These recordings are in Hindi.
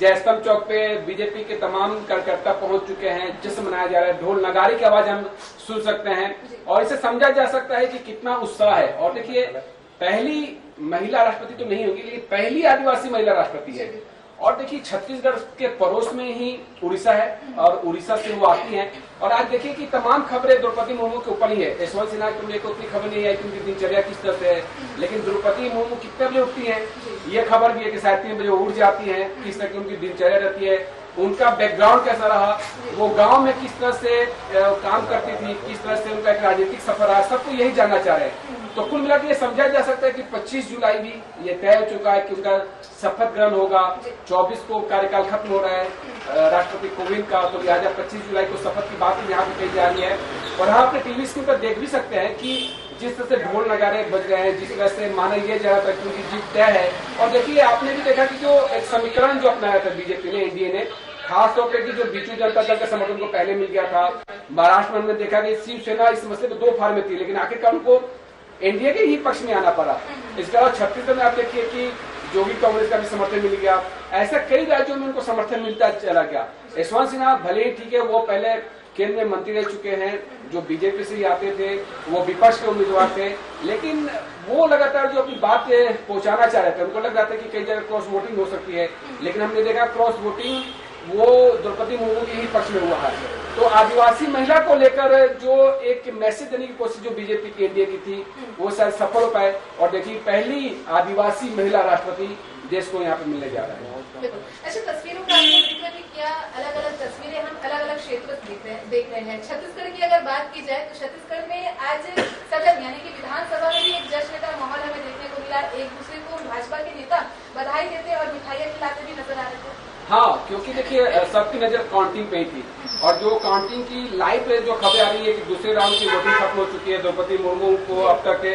जयस्तंभ चौक पे बीजेपी के तमाम कार्यकर्ता पहुंच चुके हैं, जश्न मनाया जा रहा है, ढोल नगारी की आवाज हम सुन सकते हैं और इसे समझा जा सकता है कि कितना उत्साह है। और देखिए, पहली महिला राष्ट्रपति तो नहीं होगी, लेकिन पहली आदिवासी महिला राष्ट्रपति है। और देखिए, छत्तीसगढ़ के पड़ोस में ही उड़ीसा है और उड़ीसा से वो आती हैं। और आज देखिए कि तमाम खबरें द्रौपदी मुर्मू के ऊपर ही है। यशवंत सिन्हा की मेरे को उतनी खबर नहीं आई कि उनकी दिनचर्या किस तरह से है, लेकिन द्रौपदी मुर्मू कितने बजे उठती हैं ये खबर भी है कि शायद 3 बजे उठ जाती हैं। किस तरह की उनकी दिनचर्या रहती है, उनका बैकग्राउंड कैसा रहा, वो गांव में किस तरह से काम करती थी, किस तरह से उनका एक राजनीतिक सफर रहा, सबको यही जानना चाह रहे हैं। तो कुल मिलाकर ये समझा जा सकता है कि 25 जुलाई भी ये तय हो चुका है कि उनका शपथ ग्रहण होगा। 24 को कार्यकाल खत्म हो रहा है राष्ट्रपति कोविंद का, तो लिहाजा 25 जुलाई को शपथ की बात यहाँ पे कही जा रही है। और हम अपने टीवी स्क्रीन पर देख भी सकते हैं कि जिस तरह से ढोल नगारे बज रहे हैं, जिस तरह से माना यह जा रहा था कि उनकी जीत तय है। और देखिए, आपने भी देखा कि जो एक समीकरण जो अपनाया था बीजेपी ने, एनडीए ने, खासतौर पर कि जो बीजू जनता दल का समर्थन को पहले मिल गया था। महाराष्ट्र में हमने देखा कि शिवसेना इस मसले पर 2 फार में थी, लेकिन आखिरकार उनको एनडीए के ही पक्ष में आना पड़ा। इसके अलावा छत्तीसगढ़ में आप देखिए कि जोगी कांग्रेस का भी समर्थन मिल गया। ऐसा कई राज्यों में उनको समर्थन मिलता चला गया। यशवंत सिन्हा भले ही ठीक है, वो पहले केंद्र में मंत्री रह चुके हैं, जो बीजेपी से ही आते थे, वो विपक्ष के उम्मीदवार थे, लेकिन वो लगातार जो अपनी बात पहुंचाना चाह रहे थे। उनको लग रहा था कि कई जगह क्रॉस वोटिंग हो सकती है, लेकिन हमने देखा क्रॉस वोटिंग वो द्रौपदी मुर्मू के ही पक्ष में हुआ है। तो आदिवासी महिला को लेकर जो एक मैसेज देने की कोशिश जो बीजेपी की एनडीए की थी, वो शायद सफल हो पाए। और देखिए, पहली आदिवासी महिला राष्ट्रपति देश को यहाँ पे मिलने जा रहा है। अच्छा, तस्वीरों का जिक्र कि क्या अलग अलग तस्वीरें हम अलग अलग क्षेत्र देख रहे हैं। छत्तीसगढ़ की अगर बात की जाए तो छत्तीसगढ़ में आज सदन यानी कि विधानसभा में भी एक जश्न का माहौल हमें देखने को मिला। एक दूसरे को भाजपा के नेता बधाई देते और मिठाइयां खिलाते भी नजर आ रहे थे। हाँ, क्योंकि देखिए, सबकी नजर काउंटिंग पे ही थी और जो काउंटिंग की लाइव जो खबरें आ रही है कि दूसरे राउंड की वोटिंग खत्म हो चुकी है। द्रौपदी मुर्मू को अब तक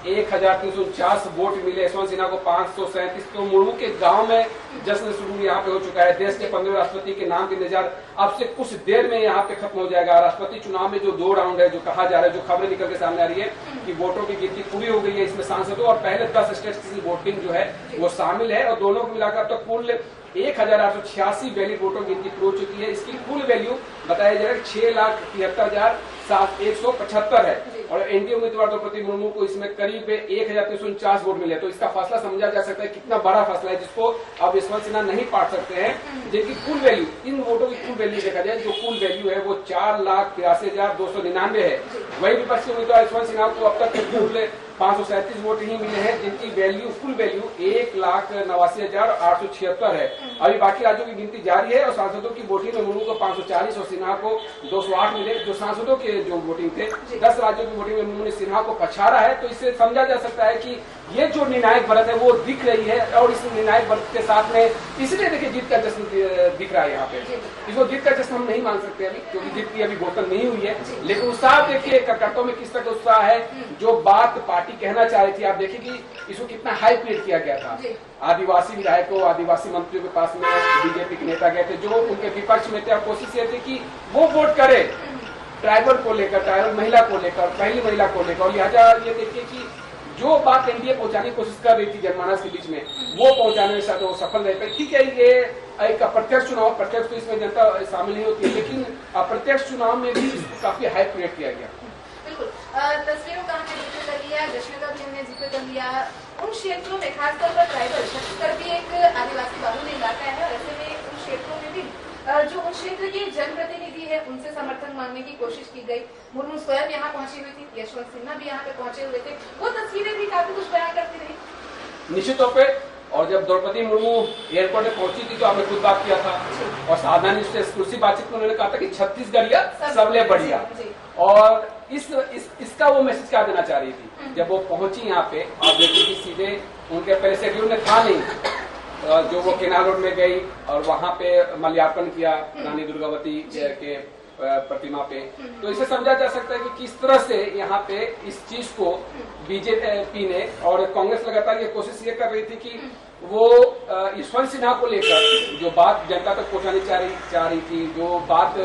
1349 वोट मिले, यशवंत सिन्हा को 537। तो मुर्मू के गांव में जश्न शुरू यहाँ पे हो चुका है। देश के 15वें राष्ट्रपति के नाम की इंतजार अब से कुछ देर में यहाँ पे खत्म हो जाएगा। राष्ट्रपति चुनाव में जो 2 राउंड है, जो कहा जा रहा है, जो खबरें निकल के सामने आ रही है कि वोटों की गिनती पूरी हो गई है इसमें सांसदों और पहले 10 स्टेट्स की वोटिंग जो है वो शामिल है। और दोनों को मिलाकर अब तक कुल 1886 वैलिड वोटों की गिनती हो चुकी है। इसकी कुल वैल्यू बताया जा रहा है 6,73,175 है और एनडीए उम्मीदवार द्रौपदी मुर्मू को इसमें करीब 1,349 वोट मिले। तो इसका फैसला समझा जा सकता है कितना बड़ा फैसला है, जिसको अब यशवंत सिन्हा नहीं पाट सकते हैं। जिनकी कुल वैल्यू, इन वोटों की कुल वैल्यू देखा जाए, जो कुल वैल्यू है वो 4,83,299 है। वही विपक्षी उम्मीदवार यशवंत सिन्हा को अब तक कुल 537 वोट ही मिले हैं, जिनकी वैल्यू, कुल वैल्यू 1,89,876 है। अभी बाकी राज्यों की गिनती जारी है और सांसदों की वोटिंग में मुर्मू को 540 और सिन्हा को 208 मिले। जो सांसदों के जो वोटिंग थे, 10 राज्यों की वोटिंग में मुर्मू ने सिन्हा को पछाड़ा है। तो इससे समझा जा सकता है कि ये जो निर्णायक बढ़त है वो दिख रही है और इस निर्णायक बढ़त के साथ में इसलिए देखिए जीत का जश्न दिख रहा है यहाँ पे। इसको जीत का जश्न हम नहीं मान सकते अभी, क्योंकि जीत की अभी घोषणा नहीं हुई है, लेकिन उत्साह देखिए कार्यकर्ताओं में किस तरह का उत्साह है। जो बात पार्टी कहना चाह रही थी, आप देखिए कि इसको कितना हाई क्रिएट किया गया था। आदिवासी विधायकों, आदिवासी मंत्रियों के पास में बीजेपी के नेता गए थे जो उनके विपक्ष में थे और कोशिश ये थी कि वो वोट करे ट्राइबल को लेकर, ट्राइबल महिला को लेकर, पहली महिला को लेकर। और लिहाजा ये देखिए कि जो बात एनडीए पहुंचाने की कोशिश कर रही थी जनमानस के बीच में, वो पहुंचाने में शायद वो सफल रह पाए। ठीक है, ये एक अप्रत्यक्ष चुनाव, प्रत्यक्ष तो इसमें जनता शामिल नहीं होती है, लेकिन अप्रत्यक्ष चुनाव में भी इसको काफी हाइप क्रिएट किया गया। बिल्कुल, तस्वीरों का हमने जिक्र कर लिया, जश्न का भी हमने जिक्र कर लिया। उन क्षेत्रों में खासतौर पर ट्राइबल, छत्तीसगढ़ भी एक आदिवासी बहुल इलाका है और ऐसे में उन क्षेत्रों में भी जो उन क्षेत्र के जनप्रतिनिधि है उनसे समर्थन मांगने की कोशिश की गई। मुर्मू स्वयं यहाँ पहुंची हुई थी, यशवंत सिन्हा भी यहाँ पे पहुंचे हुए थे। वो तस्वीरें भी काफी कुछ बयान करती रही निश्चित तौर पे। और जब द्रौपदी मुर्मू एयरपोर्ट में पहुंची थी तो आपने खुद बात किया था और सावधानी से एक्सक्लूसिव बातचीत में उन्होंने कहा था कि छत्तीसगढ़िया सबले बढ़िया। और इसका वो मैसेज क्या देना चाह रही थी जब वो पहुंची यहाँ पे। आप देखिए कि सीधे उनके पहले शेड्यूल में था नहीं, जो वो केनाल रोड में गई और वहां पे माल्यार्पण किया रानी दुर्गावती के प्रतिमा पे। तो इसे समझा जा सकता है कि किस तरह से यहाँ पे इस चीज को बीजेपी ने और कांग्रेस लगातार ये कोशिश ये कर रही थी कि वो यशवंत सिन्हा को लेकर जो बात जनता तक पहुंचानी चाह रही थी, जो बात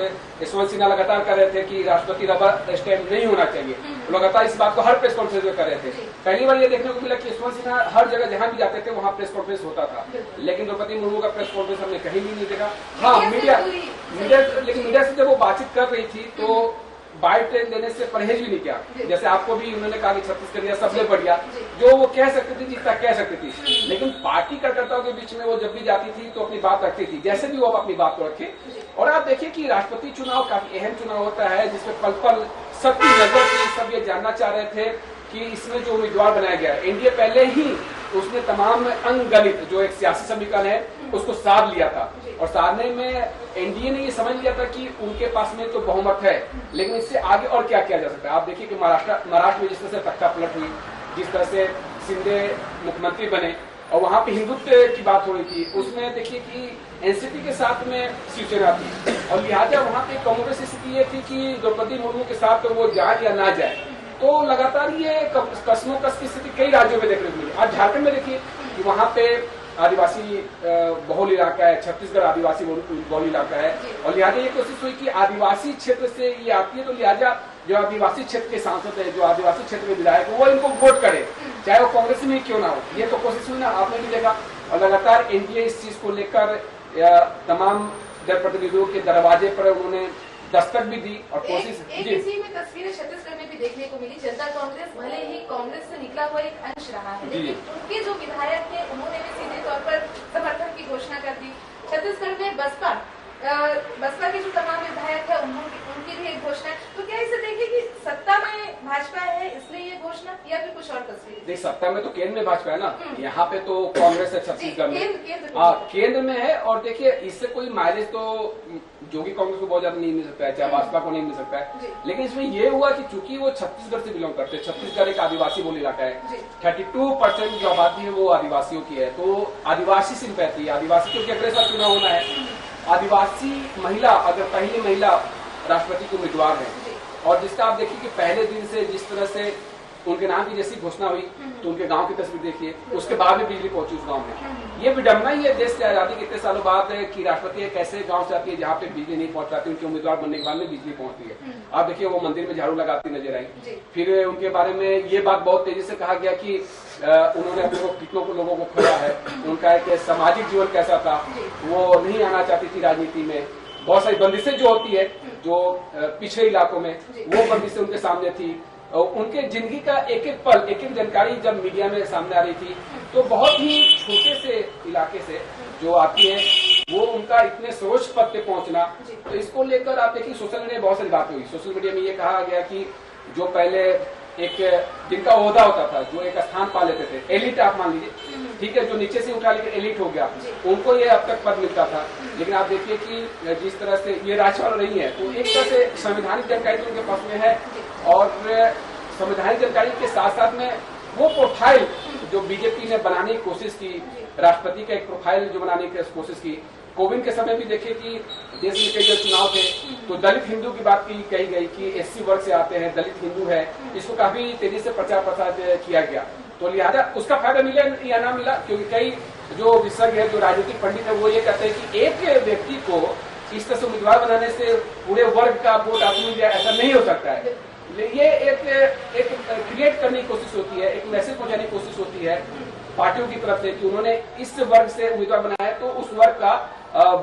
यशवंत सिन्हा लगातार कर रहे थे कि राष्ट्रपति रबर स्टैंप नहीं होना चाहिए, वो लगातार इस बात को हर प्रेस कॉन्फ्रेंस में कर रहे थे। पहली बार ये देखने को मिला कि यशवंत सिन्हा हर जगह जहां भी जाते थे वहां प्रेस कॉन्फ्रेंस होता था, लेकिन द्रौपदी मुर्मू का प्रेस कॉन्फ्रेंस हमने कहीं भी नहीं देखा। हाँ, मीडिया से जब वो बातचीत कर रही थी तो बाइट लेने से परहेज भी नहीं किया। जैसे आपको भी उन्होंने कहा कि छत्तीसगढ़ या सबसे बढ़िया, जो वो कह सकती थी जितना कह सकती थी, लेकिन पार्टी कार्यकर्ताओं के बीच में वो जब भी जाती थी तो अपनी बात रखती थी, जैसे भी वो अपनी बात को रखे। और आप देखिए कि राष्ट्रपति चुनाव काफी अहम चुनाव होता है, जिसमें पल पल सबकी नजर थी, सब ये जानना चाह रहे थे कि इसमें जो उम्मीदवार बनाया गया है, एनडीए पहले ही उसने तमाम अंगगणित जो एक सियासी समीकरण है उसको साध लिया था, और साधने में एनडीए ने ये समझ लिया था कि उनके पास में तो बहुमत है, लेकिन इससे आगे और क्या किया जा सकता है। आप देखिए कि महाराष्ट्र में जिस तरह से तख्ता पलट हुई, जिस तरह से शिंदे मुख्यमंत्री बने और वहां पे हिंदुत्व की बात हो रही थी, उसमें देखिए कि एनसीपी के साथ में शिवसेना थी, और लिहाजा वहां पे कांग्रेस की स्थिति ये थी कि द्रौपदी मुर्मू के साथ तो वो जाए या ना जाए। तो लगातार ये कसमों-कस की स्थिति कई राज्यों में देखने को मिली। आज झारखंड में देखिए कि वहां पे आदिवासी बहुल इलाका है, छत्तीसगढ़ आदिवासी बहुल इलाका है, और लिहाजा ये कोशिश हुई कि आदिवासी क्षेत्र से ये आती है, तो लिहाजा जो आदिवासी क्षेत्र के सांसद है, जो आदिवासी क्षेत्र के विधायक है, वो इनको वोट करे, चाहे वो कांग्रेस में क्यों ना हो। ये तो कोशिश हुई ना, आपने भी देखा। और लगातार एनडीए इस चीज को लेकर तमाम जनप्रतिनिधियों के दरवाजे पर उन्होंने दस्तक भी दी और कोशिश एक इसी में तस्वीरें छत्तीसगढ़ में भी देखने को मिली। जनता कांग्रेस भले ही कांग्रेस से निकला हुआ एक अंश रहा है, लेकिन उनके जो विधायक थे उन्होंने भी सीधे तौर पर समर्थन की घोषणा कर दी। छत्तीसगढ़ में बसपा के जो तमाम विधायक है उनकी भी एक घोषणा है। तो क्या इसे देखिए कि सत्ता में भाजपा है इसलिए ये घोषणा, या फिर कुछ और तस्वीर? देख, सत्ता में तो केंद्र में भाजपा है ना, यहाँ पे तो कांग्रेस है छत्तीसगढ़ में। हाँ, केंद्र में है। और देखिए इससे कोई माइलेज तो जोगी कांग्रेस को बहुत ज्यादा नहीं मिल सकता है, चाहे भाजपा को नहीं मिल सकता है, लेकिन इसमें ये हुआ कि चूंकि वो छत्तीसगढ़ से बिलोंग करते हैं, छत्तीसगढ़ एक आदिवासी बहुल इलाका है, 32% जो आबादी है वो आदिवासियों की है, तो आदिवासी सिंपैथी, आदिवासी क्योंकि अगले साल चुनाव होना है, आदिवासी महिला अगर पहली महिला राष्ट्रपति की उम्मीदवार है, और जिसका आप देखिए कि पहले दिन से जिस तरह से उनके नाम की जैसी घोषणा हुई, तो उनके गांव की तस्वीर देखिए, उसके बाद में बिजली पहुंची उस गांव में। ये विडम्बना ही है देश की आजादी के इतने सालों बाद है कि राष्ट्रपति एक ऐसे गांव से आती है जहाँ पे बिजली नहीं पहुंच पाती, उनके उम्मीदवार बनने के बाद में बिजली पहुंचती है। आप देखिए वो मंदिर में झाड़ू लगाती नजर आई। फिर उनके बारे में ये बात बहुत तेजी से कहा गया कि उन्होंने अपने कितनों को लोगों को खोया है, उनका एक सामाजिक जीवन कैसा था, वो नहीं आना चाहती थी राजनीति में। बहुत सारी बंदिशें जो होती है जो पिछड़े इलाकों में, वो बंदिशें उनके सामने थी। उनके जिंदगी का एक एक पल, एक एक जानकारी जब मीडिया में सामने आ रही थी, तो बहुत ही छोटे से इलाके से जो आती है, वो उनका इतने सर्वोच्च पद पे पहुंचना, तो इसको लेकर आप देखिए सोशल मीडिया में बहुत सारी बात हुई। सोशल मीडिया में ये कहा गया कि जो पहले एक जिनका ओहदा होता था, जो एक स्थान पा लेते थे, एलिट आप मान लीजिए, ठीक है, जो नीचे से उठा लेकर एलिट हो गया, उनको ये अब तक पद मिलता था। लेकिन आप देखिए कि जिस तरह से ये राजपाल रही है, तो एक तरह से संवैधानिक जानकारी तो उनके पास में है, और संवैधानिक जानकारी के साथ साथ में वो प्रोफाइल जो बीजेपी ने बनाने की कोशिश की, राष्ट्रपति का एक प्रोफाइल जो बनाने की कोशिश की। कोविड के समय भी देखिए कि देश में कई जो चुनाव थे, तो दलित हिंदू की बात कही गई कि एससी वर्ग से आते हैं, दलित हिंदू है, इसको काफी तेजी से प्रचार प्रसार किया गया। तो लिहाजा उसका फायदा मिला या ना मिला, क्योंकि कई जो विशेषज्ञ है, जो राजनीतिक पंडित है, वो ये कहते हैं कि एक व्यक्ति को इस तरह से उम्मीदवार बनाने से पूरे वर्ग का वोट आपको मिल जाए, ऐसा नहीं हो सकता है। ये एक क्रिएट करने की कोशिश होती है, एक मैसेज पहुंचाने की कोशिश होती है पार्टियों की तरफ से कि उन्होंने इस वर्ग से उम्मीदवार बनाया है, तो उस वर्ग का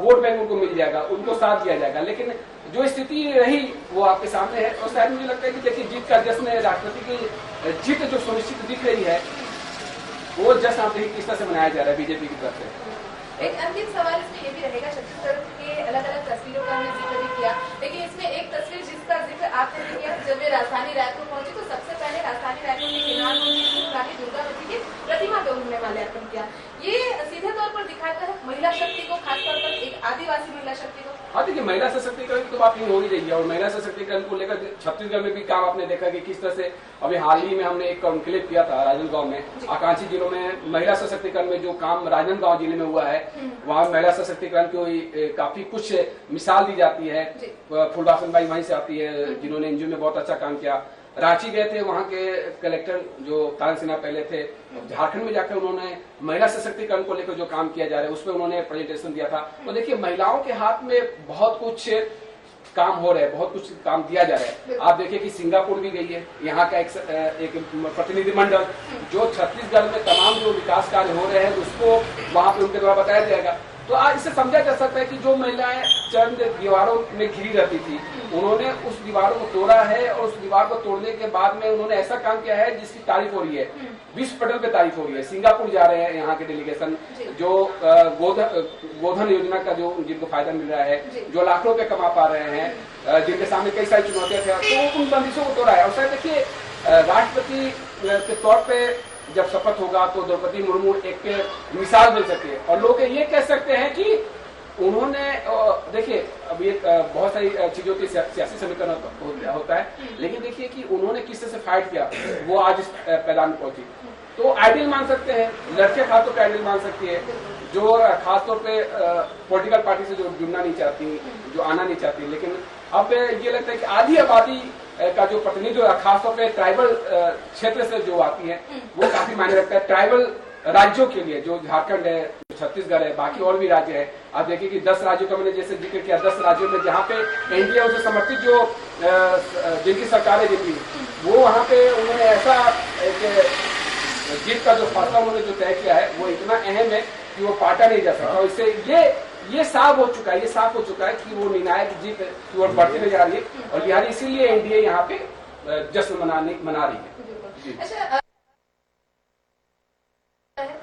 वोट बैंक उनको मिल जाएगा, उनको साथ दिया जाएगा। लेकिन जो स्थिति रही वो आपके सामने है, और शायद मुझे लगता है कि देखिए जीत का जश्न, राष्ट्रपति की जीत जो सुनिश्चित दिख रही है, वो जश्न आप देखिए किस तरह से मनाया जा रहा है बीजेपी की तरफ से। एक अंतिम सवाल इसमें ये भी रहेगा, छत्तीसगढ़ के अलग अलग तस्वीरों का हमने जिक्र भी किया, लेकिन इसमें एक तस्वीर जिसका जिक्र आपने भी किया, जब वे राजधानी रायपुर पहुंचे तो सबसे पहले राजधानी रायपुर के किनार रानी दुर्गावती की प्रतिमा पे उन्होंने माल्यार्पण किया। ये सीधे तौर पर दिखाता है महिला शक्ति को, खासतौर पर एक आदिवासी महिला शक्ति को। हाँ, देखिए महिला सशक्तिकरण की तो बात नहीं हो ही रही है, और महिला सशक्तिकरण को लेकर छत्तीसगढ़ में भी काम आपने देखा कि किस तरह से अभी हाल ही में हमने एक कॉन्क्लेव किया था राजनांदगांव में, आकांक्षी जिलों में महिला सशक्तिकरण में जो काम राजनांदगांव जिले में हुआ है, वहाँ महिला सशक्तिकरण की काफी कुछ मिसाल दी जाती है। फुलवासन बाई वहीं से आती है, जिन्होंने एनजीओ में बहुत अच्छा काम किया। रांची गए थे, वहां के कलेक्टर जो तान सिन्हा पहले थे, झारखंड में जाकर उन्होंने महिला सशक्तिकरण को लेकर जो काम किया जा रहा है उस पर उन्होंने प्रेजेंटेशन दिया था। तो देखिए महिलाओं के हाथ में बहुत कुछ काम हो रहा है, बहुत कुछ काम दिया जा रहा है। आप देखिए कि सिंगापुर भी गई है, यहाँ का एक प्रतिनिधिमंडल जो छत्तीसगढ़ में तमाम जो विकास कार्य हो रहे हैं उसको वहां पे उनके द्वारा बताया जाएगा। तो आज इससे समझा जा सकता है कि जो महिलाएं चंद दीवारों में घिरी रहती थी, उन्होंने उस दीवारों को तोड़ा है और उस दीवार को तोड़ने के बाद में उन्होंने ऐसा काम किया है जिसकी तारीफ हो रही है, विश्व पटल पे तारीफ हो रही है। सिंगापुर जा रहे हैं यहाँ के डेलीगेशन, जो गोधन योजना का जो जिनको फायदा मिल रहा है, जो लाखों रुपए कमा पा रहे हैं, जिनके सामने कई सारी चुनौतियां थी, तो उन बंदिशों को तोड़ा है। और शायद देखिए राष्ट्रपति के तौर पे जब शपथ होगा तो द्रौपदी मुर्मू एक मिसाल बन सकती है और लोग ये कह सकते हैं कि उन्होंने देखिए अब ये बहुत सारी चीजों की सियासी समीकरण होता है, लेकिन देखिए कि उन्होंने किससे से फाइट किया, वो आज इस पैदान में पहुंची। तो आइडियल मान सकते हैं, लड़के खासतौर पर आइडियल मान सकती है, जो खासतौर पे पॉलिटिकल पार्टी से जो जुड़ना नहीं चाहती, जो आना नहीं चाहती। लेकिन अब ये लगता है कि आधी आबादी का जो प्रतिनिधि खासतौर पे ट्राइबल क्षेत्र से जो आती है वो काफी मायने रखता है। ट्राइबल राज्यों के लिए जो झारखंड है, छत्तीसगढ़ है, बाकी और भी राज्य है, आप देखिए कि 10 राज्यों का मैंने जैसे जिक्र किया, 10 राज्यों में जहाँ पे एनडीए उसे समर्थित जो जिनकी सरकार है जिनकी, वो वहाँ पे उन्होंने ऐसा एक जीत का जो फैसला उन्होंने जो तय किया है वो इतना अहम है कि वो पाटा नहीं जा सकता। इससे ये साफ हो चुका है, कि वो निर्णायक जीत की ओर बढ़ती नजर आ रही है और लिहाजा इसीलिए एनडीए यहाँ पे जश्न मना रही है। अच्छा,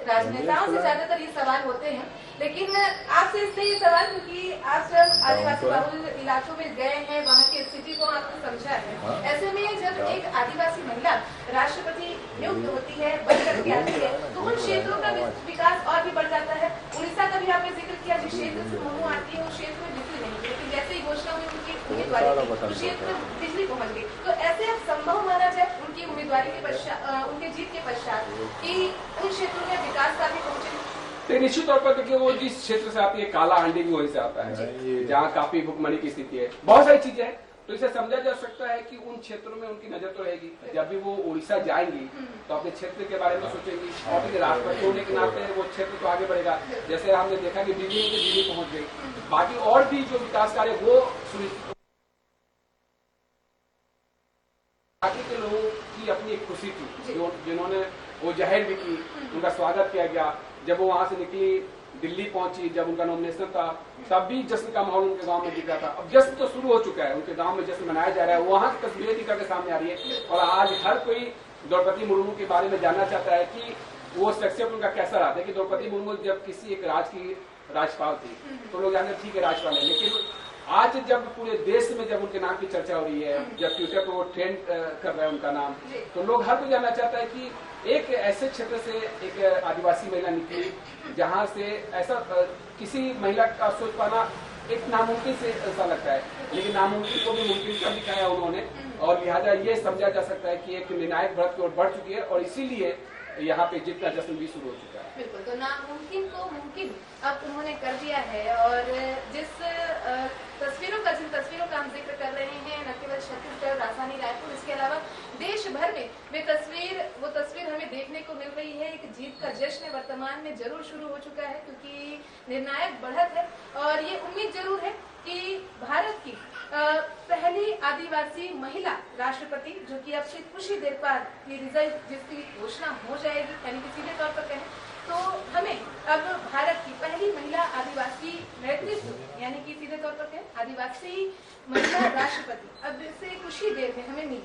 राजनेताओं से ज्यादातर ये सवाल होते हैं, लेकिन आपसे इसलिए ये सवाल क्योंकि आप जब आदिवासी बहुल इलाकों में गए हैं, वहाँ की स्थिति को आपने समझा है। ऐसे में जब एक आदिवासी महिला राष्ट्रपति नियुक्त होती है, बनकर के आती है, तो उन क्षेत्रों का विकास और भी बढ़ जाता है। उड़ीसा का भी आपने जिक्र किया, जिस क्षेत्र से मुर्मू आती है उस क्षेत्र में बिजली नहीं थी, लेकिन जैसे ही घोषणा हुई उनकी उम्मीदवारी उस क्षेत्र में बिजली पहुँच गई। तो ऐसे अब संभव माना जाए उनकी उम्मीदवारी के पश्चात, उनके जीत के पश्चात, कि उन क्षेत्रों में विकास का भी पहुंचे। निश्चित तौर पर देखिए वो जिस क्षेत्र से आती है, काला हांडी भी वहीं से आता है, जहाँ काफी भुखमरी की स्थिति है, बहुत सारी चीजें हैं। तो इसे समझा जा सकता है कि उन क्षेत्रों में उनकी नजर तो रहेगी। जब भी वो उड़ीसा जाएंगी तो अपने क्षेत्र के बारे में सोचेंगी और राष्ट्रपति होने के नाते वो क्षेत्र तो आगे बढ़ेगा। जैसे हमने देखा कि दिल्ली पहुंच गई, बाकी और भी जो विकास कार्य वो बाकी के लोगों की अपनी एक खुशी थी, जिन्होंने वो जाहिर भी की, उनका स्वागत किया गया। जब वो वहां से निकली, दिल्ली पहुंची, जब उनका नॉमिनेशन था, तब भी जश्न का माहौल उनके गांव में दिख रहा था। अब जश्न तो शुरू हो चुका है, उनके गांव में जश्न मनाया जा रहा है, वहां की तस्वीरें निकल के सामने आ रही है। और आज हर कोई द्रौपदी मुर्मू के बारे में जानना चाहता है कि वो शख्सियत उनका कैसा रहा था। कि द्रौपदी मुर्मू जब किसी एक राज्य की राज्यपाल थी तो लोग जानते ठीक है राज्यपाल है, लेकिन आज जब पूरे देश में जब उनके नाम की चर्चा हो रही है, जब ट्विटर पर वो ट्रेंड कर रहा है उनका नाम, तो लोग हर कोई जानना चाहता है कि एक ऐसे क्षेत्र से एक आदिवासी महिला निकली जहां से ऐसा किसी महिला का सोच पाना एक नामुमकिन से ऐसा लगता है, लेकिन नामुमकिन को भी मुमकिन कर दिखाया उन्होंने। और लिहाजा ये समझा जा सकता है कि एक निर्णायक बढ़त की ओर बढ़ चुकी है और इसीलिए यहाँ पे जीत का जश्न भी शुरू हो चुका है। बिल्कुल, तो नामुमकिन को मुमकिन अब उन्होंने कर दिया है। और जिन तस्वीरों का हम जिक्र कर रहे हैं, न केवल छत्तीसगढ़, राजधानी रायपुर, इसके अलावा देश भर में वो तस्वीर हमें देखने को मिल रही है। एक जीत का जश्न वर्तमान में जरूर शुरू हो चुका है, क्योंकि निर्णायक बढ़त है और ये उम्मीद जरूर है कि भारत की पहली आदिवासी महिला राष्ट्रपति, जो कि अब से कुछ ही देर बाद ये रिजल्ट जिसकी घोषणा हो जाएगी, यानी कि सीधे तौर पर कहें तो हमें अब भारत की पहली महिला आदिवासी नेतृत्व, यानी कि सीधे तौर पर कहें आदिवासी महिला राष्ट्रपति अब से कुछ ही देर में हमें मिली।